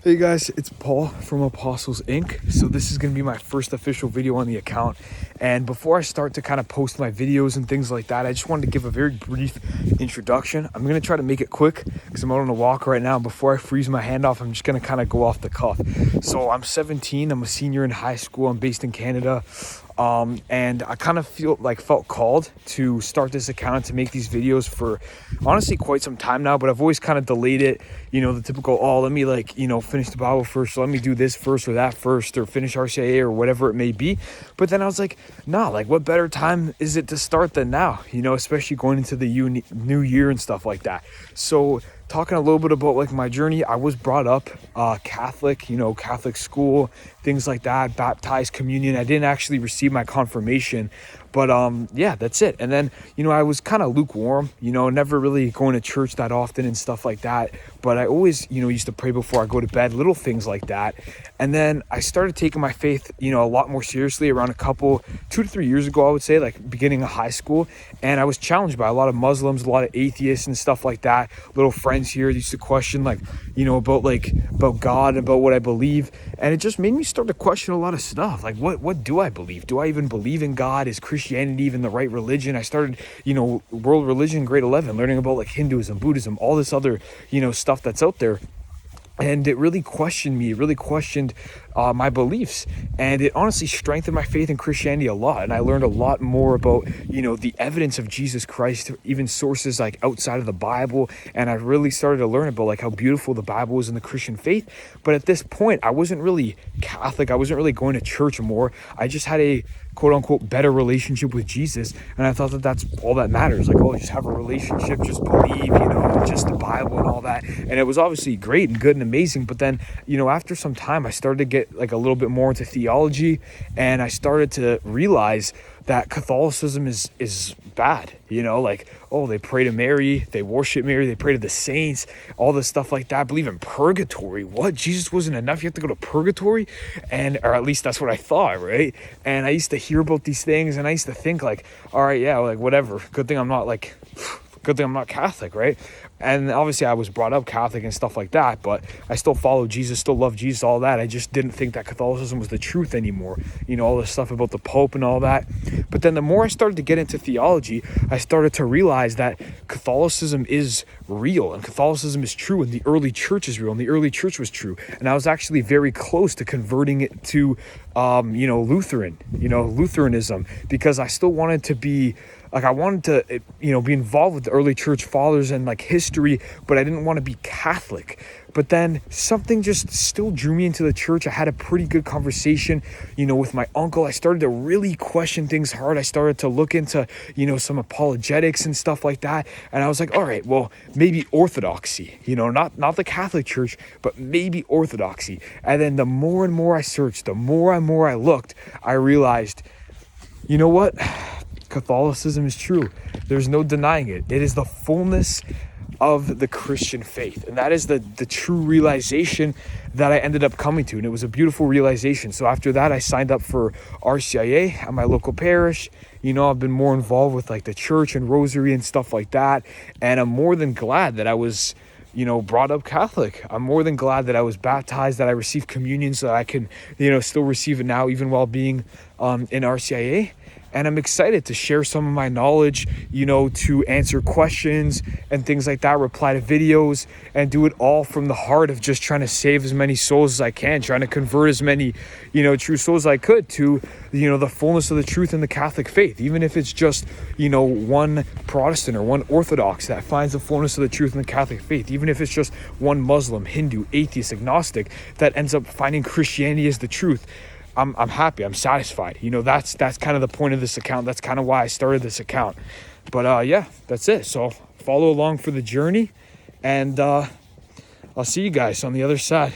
Hey guys, it's Paul from Apostles Inc. So this is going to be my first official video on the account. And before I start to kind of post my videos and things like that, I just wanted to give a very brief introduction. I'm going to try to make it quick because I'm out on a walk right now. Before I freeze my hand off, I'm just going to kind of go off the cuff. So I'm 17. I'm a senior in high school. I'm based in Canada. And I kind of felt called to start this account, to make these videos for honestly quite some time now, but I've always kind of delayed it, the typical, let me finish the Bible first, so let me do this first or that first, or finish RCIA or whatever it may be. But then I was like, nah, what better time is it to start than now, especially going into the new year and stuff like that. So talking a little bit about my journey, I was brought up Catholic, Catholic school, things like that, baptized, communion. I didn't actually receive my confirmation, but yeah, that's it. And then, I was kind of lukewarm, never really going to church that often and stuff like that. But I always, used to pray before I go to bed, little things like that. And then I started taking my faith, a lot more seriously around 2 to 3 years ago, I would say, beginning of high school. And I was challenged by a lot of Muslims, a lot of atheists and stuff like that. Little friends here used to question about God, about what I believe. And it just made me start to question a lot of stuff. What do I believe? Do I even believe in God? Is Christianity even the right religion? I started, world religion, grade 11, learning about Hinduism, Buddhism, all this other, stuff that's out there. And it really questioned me. It really questioned my beliefs. And it honestly strengthened my faith in Christianity a lot. And I learned a lot more about, the evidence of Jesus Christ, even sources outside of the Bible. And I really started to learn about how beautiful the Bible is in the Christian faith. But at this point, I wasn't really Catholic. I wasn't really going to church more. I just had a quote unquote better relationship with Jesus. And I thought that that's all that matters. Just have a relationship, just believe, just the Bible and all that. And it was obviously great and good and amazing. But then, after some time, I started to get a little bit more into theology, and I started to realize that Catholicism is bad, they pray to Mary, they worship Mary, they pray to the saints, all this stuff like that. I believe in purgatory. What? Jesus wasn't enough? You have to go to purgatory? Or at least that's what I thought, right? And I used to hear about these things, and I used to think all right, yeah, whatever. Good thing I'm not Catholic, right? And obviously I was brought up Catholic and stuff like that, but I still follow Jesus, still love Jesus, all that. I just didn't think that Catholicism was the truth anymore. All this stuff about the Pope and all that. But then the more I started to get into theology, I started to realize that Catholicism is real and Catholicism is true, and the early church is real and the early church was true. And I was actually very close to converting it to, Lutheranism, because I still wanted to be I wanted to, be involved with the early church fathers and history, but I didn't want to be Catholic. But then something just still drew me into the church. I had a pretty good conversation, with my uncle. I started to really question things hard. I started to look into, some apologetics and stuff like that. And I was like, all right, well, maybe orthodoxy, not the Catholic Church, but maybe orthodoxy. And then the more and more I searched, the more and more I looked, I realized, you know what? Catholicism is true. There's no denying it. It is the fullness of the Christian faith. And that is the true realization that I ended up coming to. And it was a beautiful realization. So after that, I signed up for RCIA at my local parish. I've been more involved with the church and rosary and stuff like that. And I'm more than glad that I was brought up Catholic. I'm more than glad that I was baptized, that I received communion so that I can, still receive it now, even while being in RCIA. And I'm excited to share some of my knowledge, to answer questions and things like that, reply to videos, and do it all from the heart of just trying to save as many souls as I can, trying to convert as many, true souls as I could to, the fullness of the truth in the Catholic faith. Even if it's just, one Protestant or one Orthodox that finds the fullness of the truth in the Catholic faith. Even if it's just one Muslim, Hindu, atheist, agnostic that ends up finding Christianity as the truth. I'm happy. I'm satisfied. That's kind of the point of this account. That's kind of why I started this account. But yeah, that's it. So follow along for the journey, and I'll see you guys on the other side.